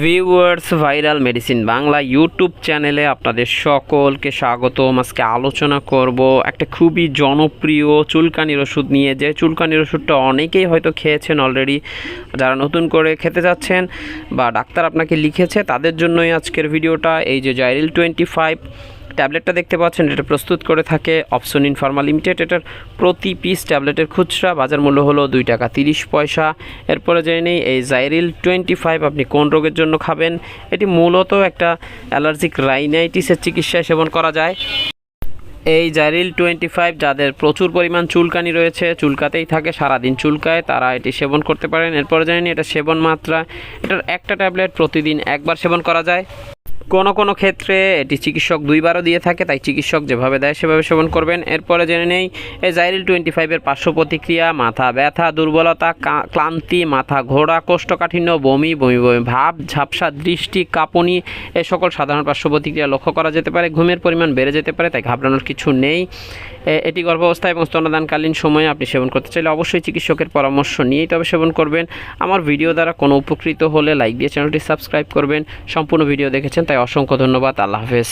Viewers, viral medicine Bangla YouTube চ্যানেলে আপনাদের সকলকে স্বাগতম। আজকে আলোচনা করব একটা খুবই জনপ্রিয় চুলকানির ওষুধ নিয়ে। যে চুলকানির ওষুধটা অনেকেই হয়তো খেয়েছেন অলরেডি, যারা নতুন করে খেতে যাচ্ছেন বা ডাক্তার আপনাকে লিখেছে তাদের জন্যই আজকের ভিডিওটা। এই যে জাইরিল 25 ট্যাবলেটটা দেখতে পাচ্ছেন, এটা প্রস্তুত করে থাকে অপসনিন ফার্মা লিমিটেড। এটার প্রতি পিস ট্যাবলেটের খুচরা বাজার মূল্য হলো 2 টাকা 30 পয়সা। এরপরে জেনে নেই এই জাইরিল 25 আপনি কোন রোগের জন্য খাবেন। এটি মূলত একটা অ্যালার্জিক রাইনাইটিসের চিকিৎসায় সেবন করা যায়। এই জাইরিল 25 যাদের প্রচুর পরিমাণ চুলকানি রয়েছে, চুলকাতেই থাকে, সারাদিন চুলকায়, তারা এটি সেবন করতে পারেন। এরপরে জেনে নিই এটা সেবন মাত্রা। এটার একটা ট্যাবলেট প্রতিদিন একবার সেবন করা যায়। কোনো ক্ষেত্রে এটি চিকিৎসক 2 বারও দিয়ে থাকে, তাই চিকিৎসক যেভাবে দেয় সেভাবে সেবন করবেন। এরপরে জেনে নেই এই জাইরিল 25-এর পার্শ্ব প্রতিক্রিয়া: মাথা ব্যথা, দুর্বলতা, ক্লান্তি, মাথা ঘোরা, কোষ্ঠকাঠিন্য, বমি বমি বমি ভাব, ঝাপসা দৃষ্টি, কাঁপুনি, এই সকল সাধারণ পার্শ্ব প্রতিক্রিয়া লক্ষ্য করা যেতে পারে। ঘুমের পরিমাণ বেড়ে যেতে পারে, তাই ঘাবড়ানোর কিছু নেই। এটি গর্ভাবস্থা এবং স্তন্যদানকালীন সময়ে আপনি সেবন করতে চাইলে অবশ্যই চিকিৎসকের পরামর্শ নিয়েই তবে সেবন করবেন। আমার ভিডিও দ্বারা কোনো উপকৃত হলে লাইক দিয়ে চ্যানেলটি সাবস্ক্রাইব করবেন। সম্পূর্ণ ভিডিও দেখেছেন তাই অসংখ্য ধন্যবাদ। আল্লাহ হাফেজ।